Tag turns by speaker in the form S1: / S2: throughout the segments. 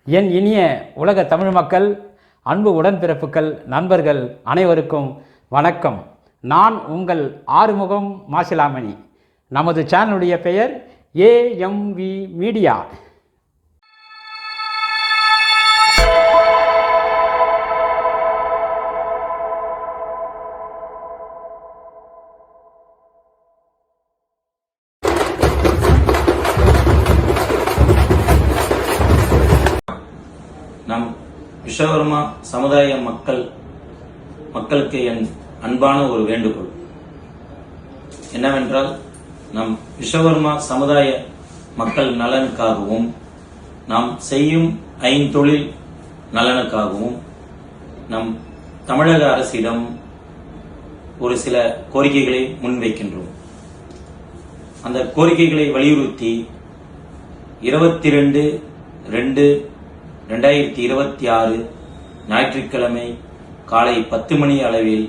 S1: என் இனிய உலக தமிழ் மக்கள், அன்பு உடன்பிறப்புகள், நண்பர்கள் அனைவருக்கும் வணக்கம். நான் உங்கள் ஆறுமுகம் மாசிலாமணி. நமது சேனலுடைய பெயர் ஏஎம்வி மீடியா.
S2: நம் விஸ்வகர்மா சமுதாய மக்களுக்கு என் அன்பான ஒரு வேண்டுகோள் என்னவென்றால், நம் விஸ்வகர்மா சமுதாய மக்கள் நலனுக்காகவும் நாம் செய்யும் ஐந்தொழில் நலனுக்காகவும் நம் தமிழக அரசிடம் ஒரு சில கோரிக்கைகளை முன்வைக்கின்றோம். அந்த கோரிக்கைகளை வலியுறுத்தி 22/2/2026 ஞாயிற்றுக்கிழமை காலை 10 மணி அளவில்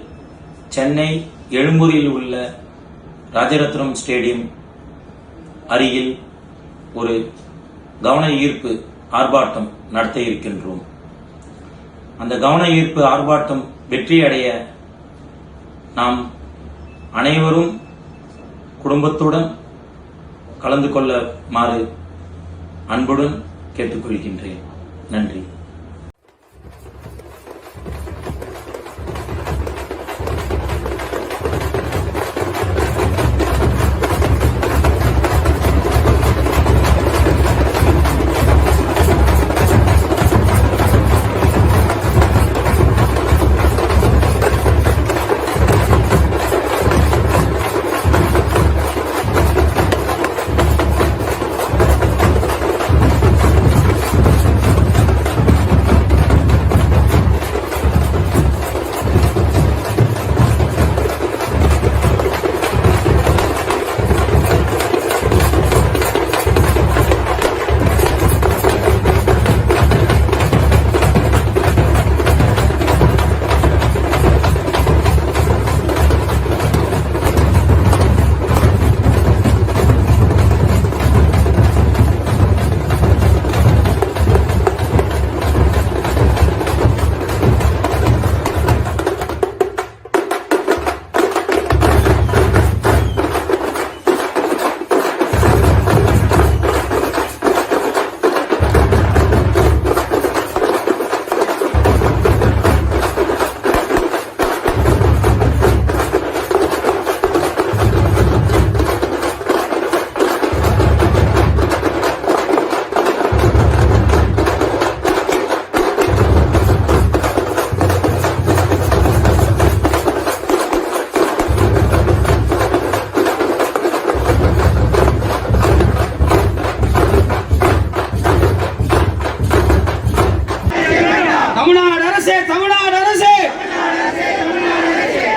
S2: சென்னை எழும்பூரில் உள்ள ராஜரத்னம் ஸ்டேடியம் அருகில் ஒரு கவன ஈர்ப்பு ஆர்ப்பாட்டம் நடத்த இருக்கின்றோம். அந்த கவன ஈர்ப்பு ஆர்ப்பாட்டம் வெற்றியடைய நாம் அனைவரும் குடும்பத்துடன் கலந்து கொள்ளுமாறு அன்புடன் கேட்டுக்கொள்கின்றேன். நன்றி.
S3: தமிழ்நாடு அரசே,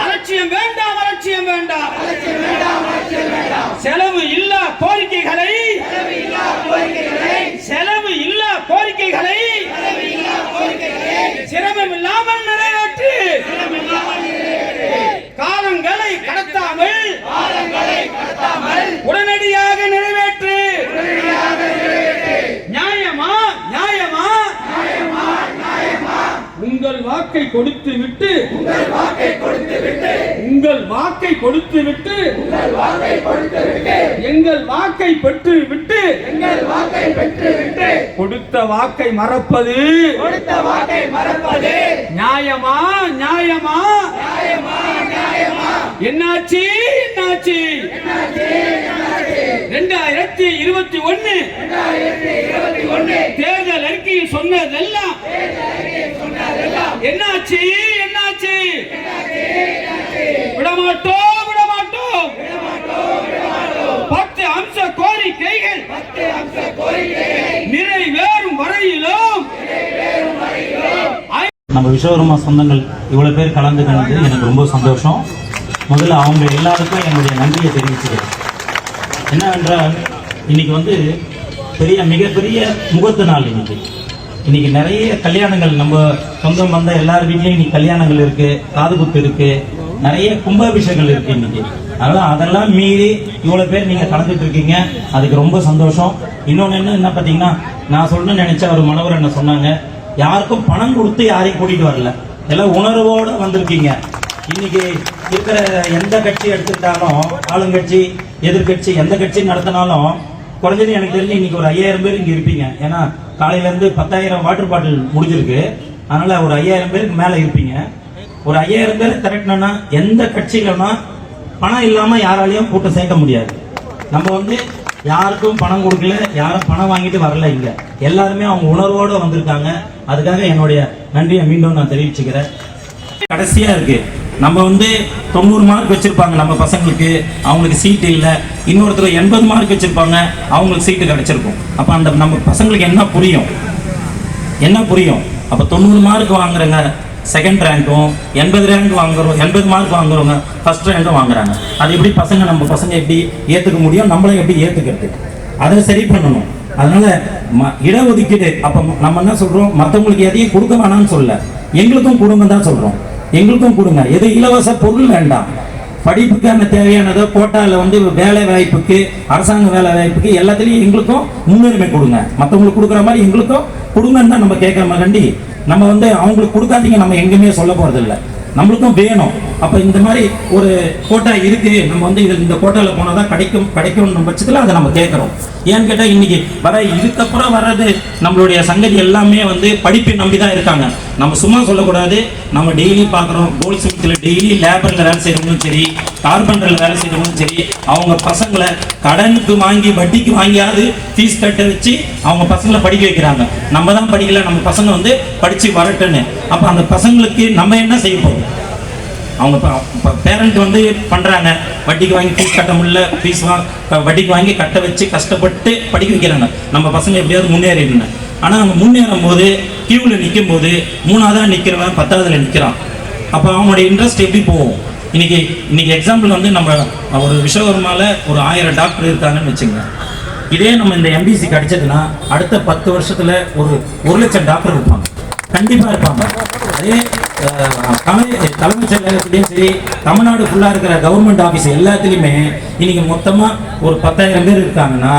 S3: அலட்சியம் வேண்டாம், அலட்சியம் வேண்டாம். செலவு இல்லா கோரிக்கைகளை சிரமம் இல்லாமல் நிறைவேற்று. காலங்களை கடத்தாமல் உடனடியாக நிறைவேற்று. நியாயமா நியாயமா? உங்கள் வாக்கை கொடுத்து விட்டு எங்கள் வாக்கை பெற்று விட்டு கொடுத்த வாக்கை மறப்பது நியாயமா நியாயமா? என்னாச்சு என்னாச்சு? 2021 தேர்தல் அறிக்கையில் சொன்னதெல்லாம் என்னாச்சு என்னாச்சு? விடமாட்டோம் விடமாட்டோம். 10 அம்ச கோரிக்கைகள் நிறைவேறும் வரையிலும்
S4: நம்ம விஸ்வகர்மா சொந்தங்கள் இவ்வளவு பேர் கலந்துக்கிறது எனக்கு ரொம்ப சந்தோஷம். முதல்ல அவங்க எல்லாருக்கும் என்னுடைய நன்றியை தெரிவிச்சுக்கிறேன். என்னவென்றால், இன்னைக்கு மிகப்பெரிய முகூர்த்த நாள். இன்னைக்கு நிறைய கல்யாணங்கள், நம்ம சொந்தம் வந்த எல்லார் வீட்லயும் இன்னைக்கு கல்யாணங்கள் இருக்கு, காதுகுத்து இருக்கு, நிறைய கும்பாபிஷேகங்கள் இருக்கு. இன்னைக்கு அதனால அதெல்லாம் மீறி இவ்வளவு பேர் நீங்க கலந்துட்டு இருக்கீங்க, அதுக்கு ரொம்ப சந்தோஷம். இன்னொன்னு என்ன பாத்தீங்கன்னா, நான் சொல்லணும்னு நினைச்ச ஒரு மனவர் என்ன சொன்னாங்க, யாருக்கும் பணம் கொடுத்து யாரையும் கூட்டிட்டு வரல, எல்லாம் உணர்வோடு வந்திருக்கீங்க. இன்னைக்கு இருக்கிற எந்த கட்சி எடுத்துக்கிட்டாலும், ஆளுங்கட்சி எதிர்கட்சி எந்த கட்சி நடத்தினாலும் குறைஞ்சது எனக்கு தெரிஞ்சு இன்னைக்கு ஒரு 5000 பேர் இங்க இருப்பீங்க. ஏன்னா காலையில இருந்து 10,000 வாட்டர் பாட்டில் முடிஞ்சிருக்கு. அதனால ஒரு 5000 பேருக்கு மேல இருப்பீங்க. ஒரு 5000 பேர் திரட்டணும்னா எந்த கட்சியிலனா பணம் இல்லாம யாராலையும் கூட்டம் சேர்க்க முடியாது. நம்ம யாருக்கும் பணம் கொடுக்கல, யாரும் பணம் வாங்கிட்டு வரல. இங்க எல்லாருமே அவங்க உணர்வோடு வந்திருக்காங்க. அதுக்காக என்னுடைய நன்றியை மீண்டும் நான் தெரிவிச்சுக்கிறேன். கடைசியா இருக்கு, நம்ம 90 மார்க் வச்சிருப்பாங்க நம்ம பசங்களுக்கு, அவங்களுக்கு சீட்டு இல்லை. இன்னொருத்தர் 80 மார்க் வச்சிருப்பாங்க, அவங்களுக்கு சீட்டு கிடைச்சிருக்கும். அப்ப அந்த நம்ம பசங்களுக்கு என்ன புரியும்? அப்ப 90 மார்க் வாங்குறவங்க செகண்ட் ரேங்க்கும், 80 மார்க் வாங்குறவங்க ஃபர்ஸ்ட் ரேங்க்கும் வாங்குறாங்க. அது எப்படி நம்ம பசங்க எப்படி ஏத்துக்க முடியும்? நம்மளும் எப்படி ஏத்துக்கிறது? அதை சரி பண்ணணும். அதனால இடஒதுக்கீடு அப்ப நம்ம என்ன சொல்றோம், மற்றவங்களுக்கு எதையும் கொடுக்க வேணாம்னு சொல்ல, எங்களுக்கும் கொடுங்க தான் சொல்றோம். எங்களுக்கும் கொடுங்க. எது இலவச பொருள் வேண்டாம், படிப்புக்கான தேவையானதோ கோட்டால வேலை வாய்ப்புக்கு, அரசாங்க வேலை வாய்ப்புக்கு எல்லாத்துலயும் எங்களுக்கும் முன்னுரிமை கொடுங்க. மற்றவங்களுக்கு கொடுக்குற மாதிரி எங்களுக்கும் கொடுங்கன்னு தான் நம்ம கேட்கற கண்டி. நம்ம அவங்களுக்கு கொடுக்காதீங்க நம்ம எங்குமே சொல்ல போறது இல்லை, நம்மளுக்கும் வேணும். அப்ப இந்த மாதிரி ஒரு கோட்டா இருக்கு, நம்ம இந்த கோட்டால போனாதான் கிடைக்கும் பட்சத்துல அதை நம்ம கேட்கிறோம். ஏன்னு கேட்டா இன்னைக்கு இதுக்கப்புறம் வர்றது நம்மளுடைய சங்கதி எல்லாமே படிப்பை நம்பிதான் இருக்காங்க. நம்ம சும்மா சொல்லக்கூடாது. நம்ம டெய்லி பாக்குறோம், கோல்ட் ஸ்மித்ல டெய்லி லேபர்ல வேலை செய்யறவங்களும் சரி, கார்பெண்டர்ல வேலை செய்யறவங்களும் சரி, அவங்க பசங்களை கடனுக்கு வாங்கி வட்டிக்கு வாங்கியாவது ஃபீஸ் கட்ட வச்சு அவங்க பசங்களை படிக்க வைக்கிறாங்க. நம்ம தான் படிக்கல, நம்ம பசங்க படிச்சு வரட்டுன்னு. அப்ப அந்த பசங்களுக்கு நம்ம என்ன செய்ய போறோம்? அவங்க பேரண்ட் பண்றாங்க, வட்டிக்கு வாங்கி ஃபீஸ் கட்ட முடியல, வட்டிக்கு வாங்கி கட்ட வச்சு கஷ்டப்பட்டு படிக்க வைக்கிறாங்க. நம்ம பசங்க எப்படியாவது முன்னேறிடணும். ஆனா அவங்க முன்னேறும் போது கியூல நிற்கும் போது 3ஆவதா நிற்கிறவன் 10ஆவதுல நிற்கிறான். அப்ப அவனுடைய இன்ட்ரெஸ்ட் எப்படி போகும்? இன்னைக்கு எக்ஸாம்பிள் நம்ம ஒரு விஸ்வகர்மால ஒரு 1000 டாக்டர் இருக்காங்கன்னு வச்சுங்க. இதே நம்ம இந்த எம்பிசி கிடைச்சதுன்னா அடுத்த 10 வருஷத்துல ஒரு 1,00,000 டாக்டர் இருப்பாங்க, கண்டிப்பா இருப்பாங்க. அதே தலைமைச் செயலகத்திலையும் சரி, தமிழ்நாடு ஃபுல்லா இருக்கிற கவர்மெண்ட் ஆஃபீஸ் எல்லாத்துலேயுமே இன்னைக்கு மொத்தமா ஒரு 10,000 பேர் இருக்காங்கன்னா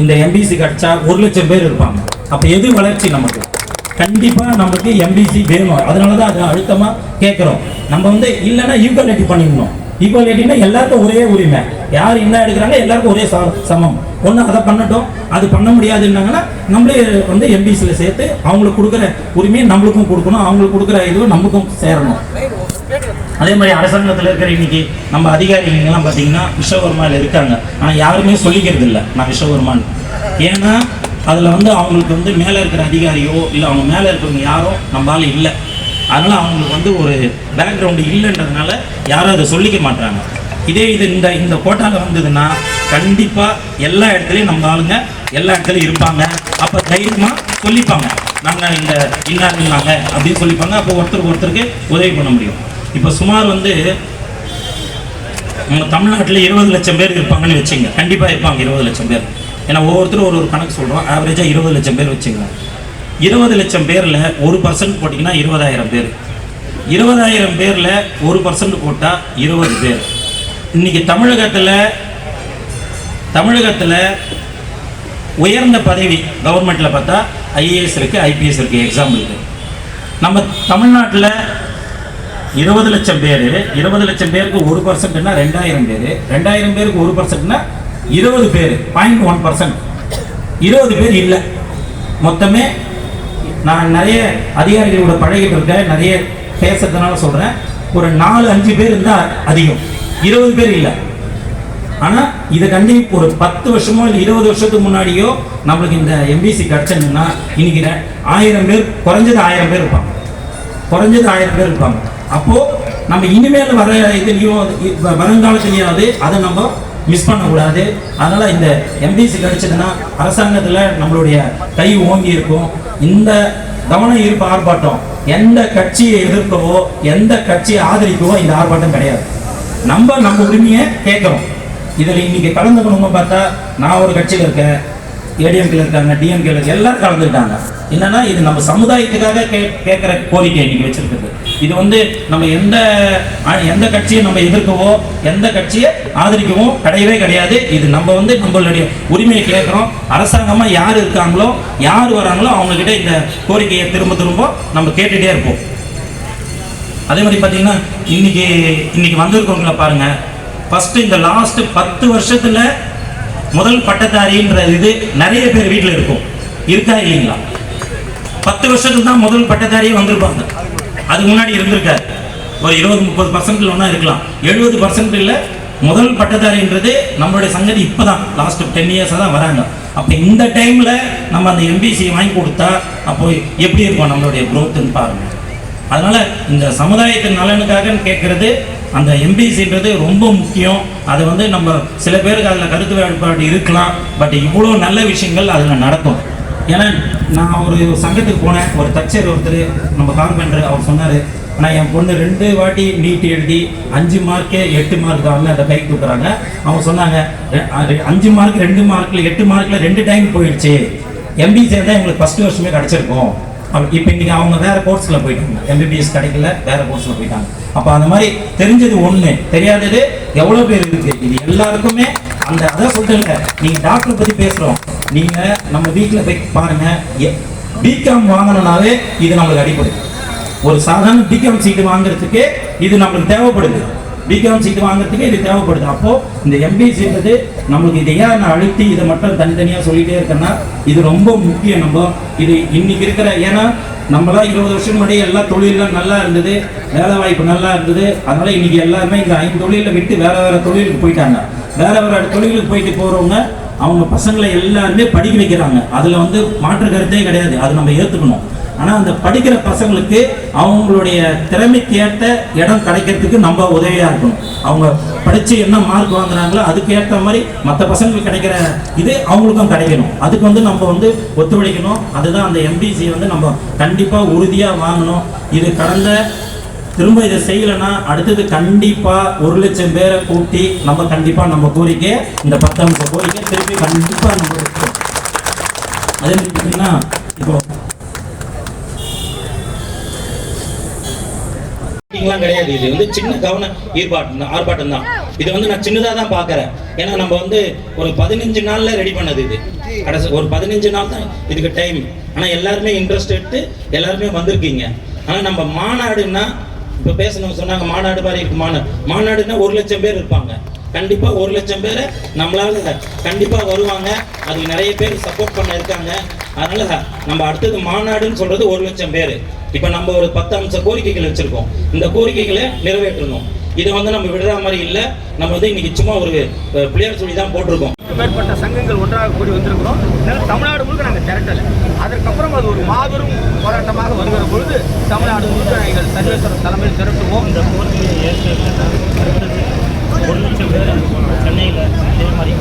S4: இந்த எம்பிசி கிடைச்சா 1,00,000 பேர் இருப்பாங்க. அப்ப எது வளர்ச்சி? நமக்கு கண்டிப்பா நமக்கு எம்பிசி வேணும். அதனாலதான் அதை அழுத்தமா கேட்கிறோம். நம்ம இல்லைன்னா ஈக்குவாலிட்டி பண்ணிடணும். ஈக்குவாலிட்டினா எல்லாருக்கும் ஒரே உரிமை, யார் என்ன எடுக்கிறாங்க எல்லாருக்கும் ஒரே சமம். ஒன்று அதை பண்ணட்டும். அது பண்ண முடியாதுன்னாங்கன்னா நம்மளே எம்பிசியில் சேர்த்து அவங்களுக்கு கொடுக்குற உரிமையை நம்மளுக்கும் கொடுக்கணும், அவங்களுக்கு கொடுக்குற இதுவும் நமக்கும் சேரணும். அதே மாதிரி அரசாங்கத்தில் இருக்கிற இன்னைக்கு நம்ம அதிகாரிகள்லாம் பார்த்தீங்கன்னா விஸ்வகர்மாவில் இருக்காங்க. ஆனால் யாருமே சொல்லிக்கிறது இல்லை நான் விஸ்வகர்மான்னு. ஏன்னா அதில் அவங்களுக்கு மேலே இருக்கிற அதிகாரியோ இல்லை அவங்க மேலே இருக்கிறவங்க யாரோ நம்மளால இல்லை. அதனால அவங்களுக்கு ஒரு பேக்ரவுண்டு இல்லைன்றதுனால யாரும் அதை சொல்லிக்க மாட்டாங்க. இதே இது இந்த கோட்டால வந்ததுன்னா கண்டிப்பா எல்லா இடத்துலையும் நம்ம ஆளுங்க எல்லா இடத்துலையும் இருப்பாங்க. அப்ப தைரியமா சொல்லிப்பாங்க, நாங்க இந்த இன்னாங்க அப்படின்னு சொல்லிப்பாங்க. அப்போ ஒருத்தருக்கு உதவி பண்ண முடியும். இப்ப சுமார் நம்ம தமிழ்நாட்டில் 20 லட்சம் பேர் இருப்பாங்கன்னு வச்சுங்க. கண்டிப்பா இருப்பாங்க 20 லட்சம் பேர். ஏன்னா ஒவ்வொருத்தரும் ஒரு கணக்கு சொல்றோம். ஆவரேஜா 20 லட்சம் பேர் வச்சுங்க. 20 லட்சம் பேர்ல 1% போட்டிங்கன்னா 20,000 பேர். 20,000 பேர்ல 1% போட்டா 20 பேர். இன்னைக்கு தமிழகத்துல உயர்ந்த பதவி கவர்மெண்ட்ல பார்த்தா ஐஏஎஸ் இருக்கு, ஐபிஎஸ் இருக்கு. எக்ஸாம்பிளுக்கு நம்ம தமிழ்நாட்டில் 20 லட்சம் பேர், 20 லட்சம் பேருக்கு 1%னா 2,000 பேர், 2,000 பேருக்கு 1%னா 20 பேர், 0.1%. 20 பேர் இல்லை. மொத்தமே நான் நிறைய அதிகாரிகளோட பழகிட்டு இருக்கேன், நிறைய பேசுறதுனால சொல்றேன், ஒரு 4-5 பேர் இருந்தால் அதிகம், 20 பேர் இல்லை. ஆனா இதை கண்டி ஒரு 10 வருஷமோ இல்லை 20 வருஷத்துக்கு முன்னாடியோ நம்மளுக்கு இந்த எம்பிசி கிடைச்சதுன்னா இன்னைக்கு 1000 பேர், குறைஞ்சது 1000 பேர் இருப்பாங்க, குறைஞ்சது 1000 பேர் இருப்பாங்க. அப்போ நம்ம இனிமேல் வர இதுலையும் வருங்காலத்திலேயாவது அதை நம்ம மிஸ் பண்ணக்கூடாது. அதனால இந்த எம்பிசி கிடைச்சதுன்னா அரசாங்கத்தில் நம்மளுடைய கை ஓங்கி இருக்கும். இந்த கவன ஈர்ப்பு ஆர்ப்பாட்டம் எந்த கட்சியை எதிர்க்கவோ எந்த கட்சியை ஆதரிக்கவோ இந்த ஆர்ப்பாட்டம் கிடையாது. நம்ம உரிமையை கேட்கிறோம். இதில் இன்னைக்கு கலந்துக்கணும்னு பார்த்தா நான் ஒரு கட்சியில் இருக்கேன், ஏடிஎம்கேல இருக்காங்க, டிஎம்கேல இருக்காங்க, எல்லாரும் கலந்துக்கிட்டாங்க. என்னன்னா இது நம்ம சமுதாயத்துக்காக கேட்கிற கோரிக்கை இன்னைக்கு வச்சிருக்குது. இது வந்து நம்ம எந்த கட்சியை நம்ம எதிர்க்கவோ எந்த கட்சியை ஆதரிக்கவோ கிடையவே கிடையாது. இது நம்ம வந்து நம்மளுடைய உரிமையை கேட்குறோம். அரசாங்கமாக யார் இருக்காங்களோ யார் வராங்களோ அவங்கக்கிட்ட இந்த கோரிக்கையை திரும்ப திரும்ப நம்ம கேட்டுகிட்டே இருப்போம். அதே மாதிரி பார்த்தீங்கன்னா இன்னைக்கு வந்திருக்கவங்கள பாருங்க. ஃபர்ஸ்ட் இந்த லாஸ்ட் 10 வருஷத்துல முதல் பட்டதாரின்ற இது நிறைய பேர் வீட்டில் இருக்கும், இருக்கா இல்லைங்களா? 10 வருஷத்துக்கு தான் முதல் பட்டதாரியே வந்திருப்பாங்க. அதுக்கு முன்னாடி இருந்திருக்காரு. ஒரு 20-30% ஒன்றா இருக்கலாம். 70% இல்லை. முதல் பட்டதாரின்றது நம்மளுடைய சங்கதி இப்போதான் லாஸ்ட் 10 இயர்ஸாக தான் வராங்க. அப்போ இந்த டைமில் நம்ம அந்த எம்பிசி வாங்கி கொடுத்தா அப்போ எப்படி இருக்கும் நம்மளுடைய குரோத்துன்னு பாருங்கள். அதனால் இந்த சமுதாயத்தின் நலனுக்காக கேட்குறது அந்த எம்பிசின்றது ரொம்ப முக்கியம். அது வந்து நம்ம சில பேருக்கு அதில் கருத்து வேறுபாடு இருக்கலாம், பட் இவ்வளோ நல்ல விஷயங்கள் அதில் நடக்கும். ஏன்னா நான் ஒரு சங்கத்துக்கு போனேன். ஒரு தச்சர் ஒருத்தர் நம்ம கார்பெண்டர் அவர் சொன்னார், ஆனால் என் பொண்ணு 2 வாட்டி நீட் எழுதி 5 மார்க்கு 8 மார்க் தான் அந்த கை தூக்குறாங்க. அவங்க சொன்னாங்க 5 மார்க் 2 மார்க்கில் 8 மார்க்கில் 2 டைம் போயிடுச்சு. எம்பிசி தான் எங்களுக்கு ஃபஸ்ட்டு வருஷமே கிடச்சிருக்கும். இப்போ இன்றைக்கி அவங்க வேறு கோர்ஸில் போயிட்டாங்க. எம்பிபிஎஸ் கிடைக்கல, வேறு கோர்ஸில் போயிட்டாங்க. அப்போ அந்த மாதிரி தெரிஞ்சது ஒன்று, தெரியாதது எவ்வளோ பேர் இருக்குது. இது எல்லாருக்குமே அதான் சொல்லிட்டு நீங்கள் டாக்டரை பற்றி பேசுகிறோம். நீங்கள் நம்ம வீட்டில் போய் பாருங்கள், பிகாம் வாங்கணுன்னாவே இது நம்மளுக்கு அடிப்படை. ஒரு சாதாரண பிகாம் சீட்டு வாங்குறதுக்கு இது நம்மளுக்கு தேவைப்படுது. பிகாம் சீட்டு வாங்குறதுக்கு இது தேவைப்படுது. அப்போது இந்த எம்பிசின்றது நம்மளுக்கு இதை ஏன் நான் அழுத்தி இதை மட்டும் தனித்தனியாக சொல்லிகிட்டே இருக்கேன்னா இது ரொம்ப முக்கியம். நம்ம இது இன்னைக்கு இருக்கிற, ஏன்னா நம்மளாம் 20 வருஷம் முன்னாடி எல்லா தொழிலெலாம் நல்லா இருந்தது, வேலை வாய்ப்பு நல்லா இருந்தது. அதனால் இன்றைக்கி எல்லாருமே இந்த 5 தொழிலில் விட்டு வேறு தொழிலுக்கு போயிட்டாங்க. வேறு தொழிலுக்கு போயிட்டு போகிறவங்க அவங்க பசங்களை எல்லாருமே படிக்க வைக்கிறாங்க. அதில் வந்து மாற்று கருத்தே கிடையாது, அது நம்ம ஏற்றுக்கணும். ஆனால் அந்த படிக்கிற பசங்களுக்கு அவங்களுடைய திறமைக்கு ஏற்ற இடம் கிடைக்கிறதுக்கு நம்ம உதவியாக இருக்கணும். அவங்க படித்து என்ன மார்க் வாங்குறாங்களோ அதுக்கு ஏற்ற மாதிரி மற்ற பசங்களுக்கு கிடைக்கிற இது அவங்களுக்கும் கிடைக்கணும். அதுக்கு வந்து நம்ம வந்து ஒத்துழைக்கணும். அதுதான் அந்த எம்பிசி வந்து நம்ம கண்டிப்பாக உறுதியாக வாங்கணும். இது திரும்ப இதை செய்யலைன்னா அடுத்தது கண்டிப்பாக 1 லட்சம் பேரை கூட்டி நம்ம கண்டிப்பாக நம்ம கோரிக்கை இந்த 10 அம்ச கோரிக்கை திருப்பி கண்டிப்பாக நம்ம இருக்கோம். அதே மாதிரி பார்த்தீங்கன்னா இப்போ கிடையாது. இது வந்து சின்ன கவன ஆர்ப்பாட்டம் தான். இது வந்து நான் சின்னதாக தான் பார்க்குறேன். ஏன்னா நம்ம வந்து ஒரு 15 நாளில் ரெடி பண்ணது. இது கடைசி ஒரு 15 நாள் தான் இதுக்கு டைம். ஆனால் எல்லாருமே இன்ட்ரெஸ்ட் எடுத்து எல்லாருமே வந்திருக்கீங்க. ஆனால் நம்ம மாநாடுன்னா இப்போ பேசணும் சொன்னாங்க, மாநாடு மாதிரி இருக்கு. மாநாடுன்னா 1 லட்சம் பேர் இருப்பாங்க. கண்டிப்பாக 1 லட்சம் பேரை நம்மளால கண்டிப்பாக வருவாங்க. அதுக்கு நிறைய பேர் சப்போர்ட் பண்ண இருக்காங்க. அதனால நம்ம அடுத்தது மாநாடுன்னு சொல்றது 1 லட்சம் பேர். இப்போ நம்ம ஒரு 10 அம்ச கோரிக்கைகள் வச்சிருக்கோம். இந்த கோரிக்கைகளை நிறைவேற்றணும். இதை வந்து நம்ம விடுற மாதிரி இல்லை. நம்ம வந்து இன்னைக்கு சும்மா ஒரு பிள்ளையார் சொல்லி தான் போட்டிருக்கோம்.
S5: மேற்பட்ட சங்கங்கள் ஒன்றாக கூடி வந்திருக்கிறோம். இதனால் தமிழ்நாடு முழுக்க நாங்கள் திரட்டலை. அதற்கப்புறம் அது ஒரு மாபெரும் போராட்டமாக வருகிற பொழுது தமிழ்நாடு முழுக்க நாங்கள் சர்வேஸ்வரர் தலைமையில் திரட்டுவோம்.
S4: இந்த கோரிக்கையை ஏற்க 1 லட்சம் பேர் சென்னையில் அதே மாதிரி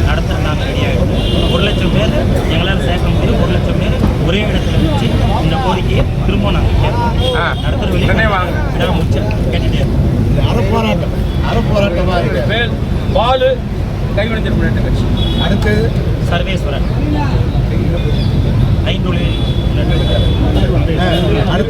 S4: நடத்துறதுனாங்க ரெடியாகிடும். 1 லட்சம் பேர் எங்களால் சேர்க்க முடியும். 1 லட்சம் பேர் ஒரே இடத்துல வச்சு இந்த கோரிக்கையை திரும்ப நாங்கள் கேட்போம். நடத்துகிற வெளியே முடிச்சு கேட்டுட்டே இருக்கோம்.
S5: அறப்போராட்டமாக இருக்கு. பாலு கைவினைஞர் முன்னேற்ற கட்சி, அடுத்தது சர்வேஸ்வரன், ஐந்தொழில், அடுத்து